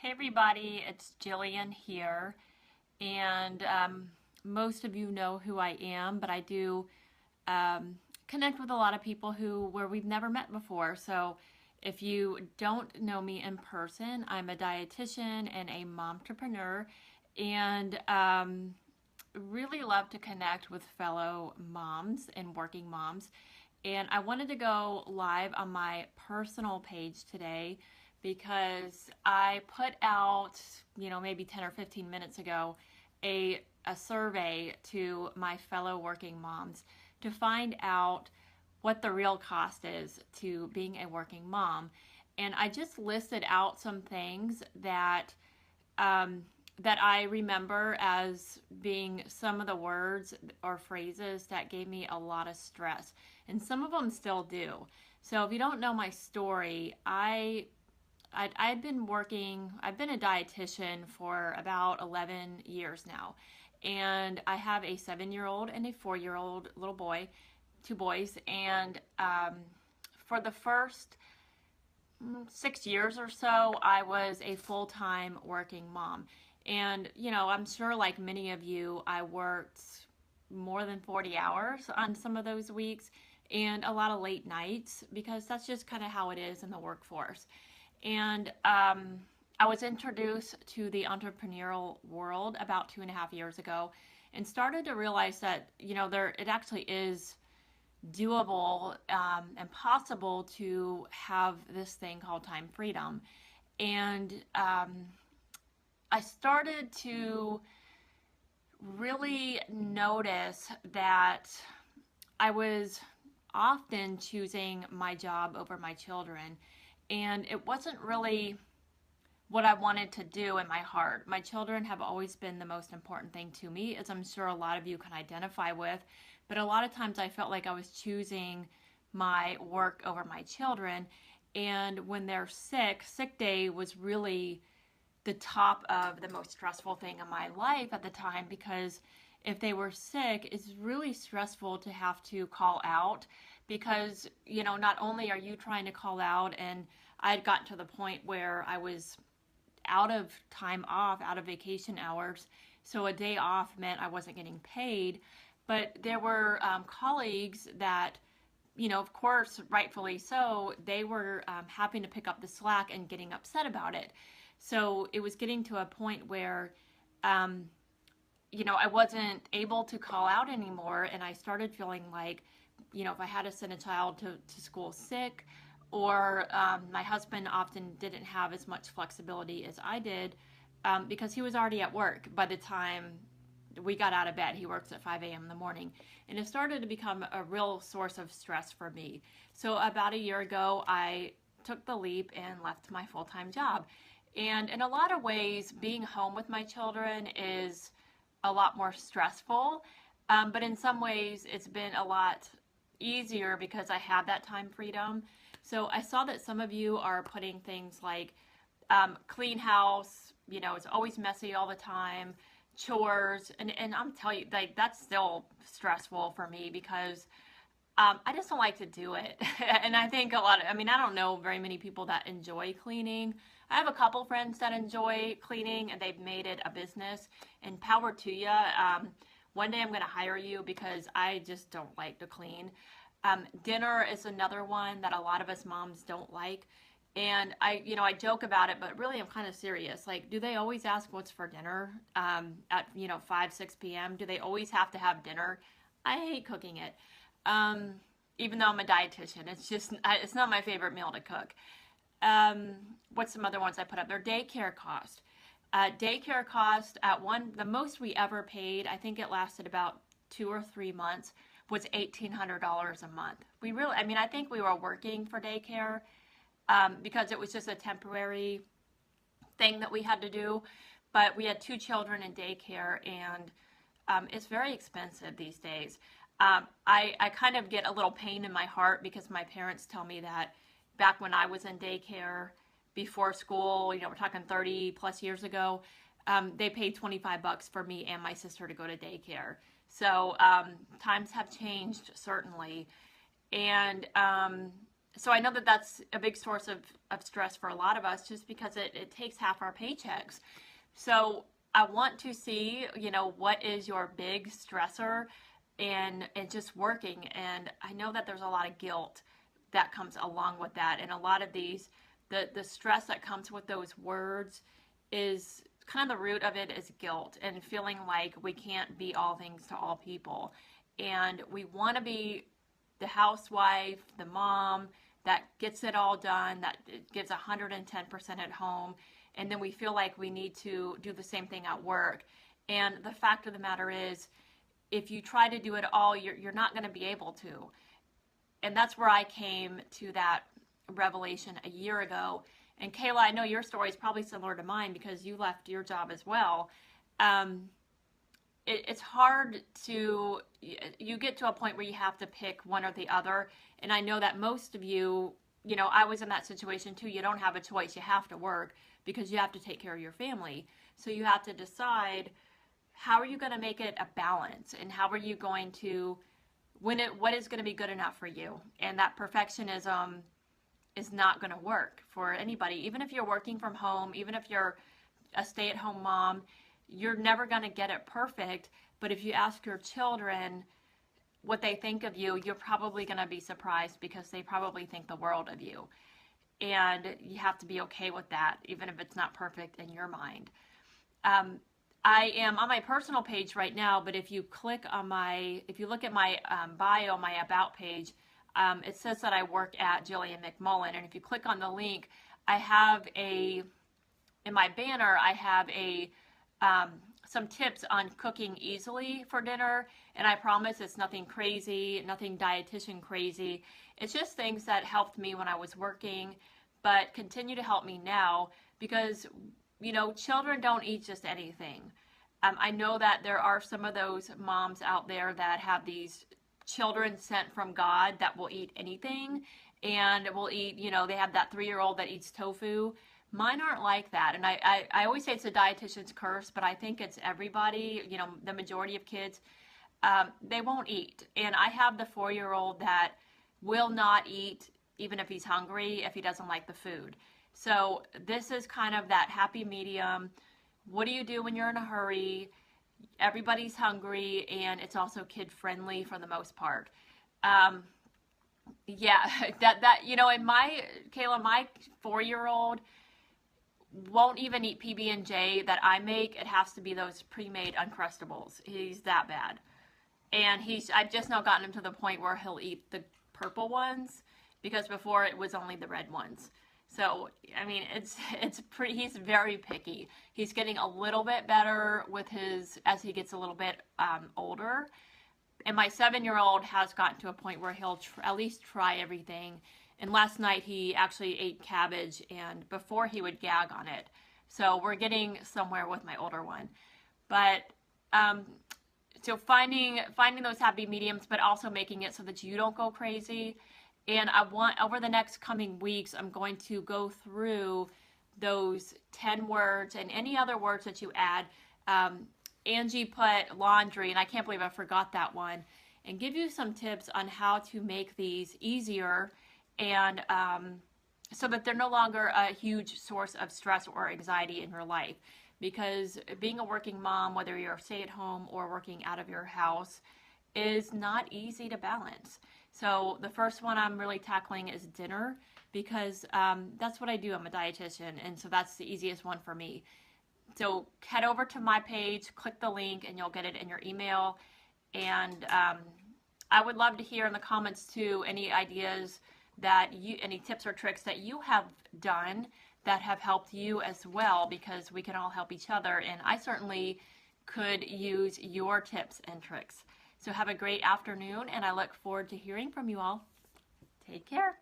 Hey everybody, it's Jillian here, and most of you know who I am, but I do um, connect with a lot of people where we've never met before. So if you don't know me in person, I'm a dietitian and a momtrepreneur, and really love to connect with fellow moms and working moms. And I wanted to go live on my personal page today because I put out, maybe 10 or 15 minutes ago, a survey to my fellow working moms to find out what the real cost is to being a working mom. And I just listed out some things um, that I remember as being some of the words or phrases that gave me a lot of stress, and some of them still do. So if you don't know my story, I've been working. I've been a dietitian for about 11 years now, and I have a 7-year-old and a 4-year-old little boy, two boys, and for the first 6 years or so, I was a full time working mom. And, I'm sure like many of you, I worked more than 40 hours on some of those weeks and a lot of late nights because that's just kind of how it is in the workforce. And I was introduced to the entrepreneurial world about 2.5 years ago and started to realize that, it actually is doable and possible to have this thing called time freedom. And I started to really notice that I was often choosing my job over my children. And it wasn't really what I wanted to do in my heart. My children have always been the most important thing to me, as I'm sure a lot of you can identify with. But a lot of times I felt like I was choosing my work over my children. And when they're sick, sick day was really the top of the most stressful thing in my life at the time because if they were sick, it's really stressful to have to call out because, not only are you trying to call out, and I had gotten to the point where I was out of time off, out of vacation hours. So a day off meant I wasn't getting paid. But there were colleagues that, of course, rightfully so, they were having to pick up the slack and getting upset about it. So it was getting to a point where, I wasn't able to call out anymore. And I started feeling like, if I had to send a child to school sick, or my husband often didn't have as much flexibility as I did because he was already at work by the time we got out of bed. He works at 5 a.m. in the morning. And it started to become a real source of stress for me. So about a year ago, I took the leap and left my full-time job. And in a lot of ways, being home with my children is a lot more stressful. But in some ways, it's been a lot easier because I have that time freedom. So I saw that some of you are putting things like clean house, it's always messy all the time, chores, and I'm telling you, like that's still stressful for me because I just don't like to do it. And I think I don't know very many people that enjoy cleaning. I have a couple friends that enjoy cleaning and they've made it a business, and power to you. One day I'm going to hire you because I just don't like to clean. Dinner is another one that a lot of us moms don't like. And I joke about it, but really I'm kind of serious. Like, do they always ask what's for dinner at 5, 6 p.m.? Do they always have to have dinner? I hate cooking it. Even though I'm a dietitian, it's not my favorite meal to cook. What's some other ones I put up there? Daycare cost. Daycare cost the most we ever paid, I think it lasted about 2 or 3 months, was $1,800 a month. I think we were working for daycare because it was just a temporary thing that we had to do. But we had 2 children in daycare, and it's very expensive these days. I kind of get a little pain in my heart because my parents tell me that back when I was in daycare before school, we're talking 30 plus years ago, they paid $25 for me and my sister to go to daycare. So times have changed, certainly. And so I know that that's a big source of stress for a lot of us, just because it takes half our paychecks. So I want to see, what is your big stressor, and just working. And I know that there's a lot of guilt that comes along with that. And a lot of the stress that comes with those words is kind of the root of it is guilt and feeling like we can't be all things to all people. And we want to be the housewife, the mom that gets it all done, that gives 110% at home, and then we feel like we need to do the same thing at work. And the fact of the matter is, if you try to do it all, you're not going to be able to. And that's where I came to that revelation a year ago. And Kayla, I know your story is probably similar to mine because you left your job as well. It's hard to, you get to a point where you have to pick one or the other. And I know that most of you, I was in that situation too. You don't have a choice. You have to work because you have to take care of your family. So you have to decide, how are you going to make it a balance, and how are you going to what is going to be good enough for you? And that perfectionism is not going to work for anybody. Even if you're working from home, even if you're a stay-at-home mom, you're never going to get it perfect. But if you ask your children what they think of you, you're probably going to be surprised, because they probably think the world of you. And you have to be okay with that, even if it's not perfect in your mind. I am on my personal page right now, but if you look at my bio, my about page, it says that I work at Jillian McMullen. And if you click on the link, in my banner, I have some tips on cooking easily for dinner. And I promise it's nothing crazy, nothing dietitian crazy. It's just things that helped me when I was working, but continue to help me now, because children don't eat just anything. I know that there are some of those moms out there that have these children sent from God that will eat anything, and will eat, they have that 3-year-old that eats tofu. Mine aren't like that. And I always say it's a dietitian's curse, but I think it's everybody, the majority of kids, they won't eat. And I have the 4-year-old that will not eat even if he's hungry, if he doesn't like the food. So this is kind of that happy medium. What do you do when you're in a hurry? Everybody's hungry, and it's also kid friendly for the most part. Yeah, in Kayla, my 4-year-old won't even eat PB&J that I make. It has to be those pre-made Uncrustables. He's that bad. And I've just now gotten him to the point where he'll eat the purple ones, because before it was only the red ones. So, I mean, he's very picky. He's getting a little bit better as he gets a little bit older. And my 7-year-old has gotten to a point where he'll at least try everything. And last night he actually ate cabbage, and before he would gag on it. So we're getting somewhere with my older one. But, so finding those happy mediums, but also making it so that you don't go crazy. And over the next coming weeks, I'm going to go through those 10 words and any other words that you add. Angie put laundry, and I can't believe I forgot that one, and give you some tips on how to make these easier, and so that they're no longer a huge source of stress or anxiety in your life. Because being a working mom, whether you're stay-at-home or working out of your house, is not easy to balance. So the first one I'm really tackling is dinner, because that's what I do. I'm a dietitian, and so that's the easiest one for me. So head over to my page, click the link, and you'll get it in your email. And I would love to hear in the comments too any ideas any tips or tricks that you have done that have helped you as well, because we can all help each other. And I certainly could use your tips and tricks. So have a great afternoon, and I look forward to hearing from you all. Take care.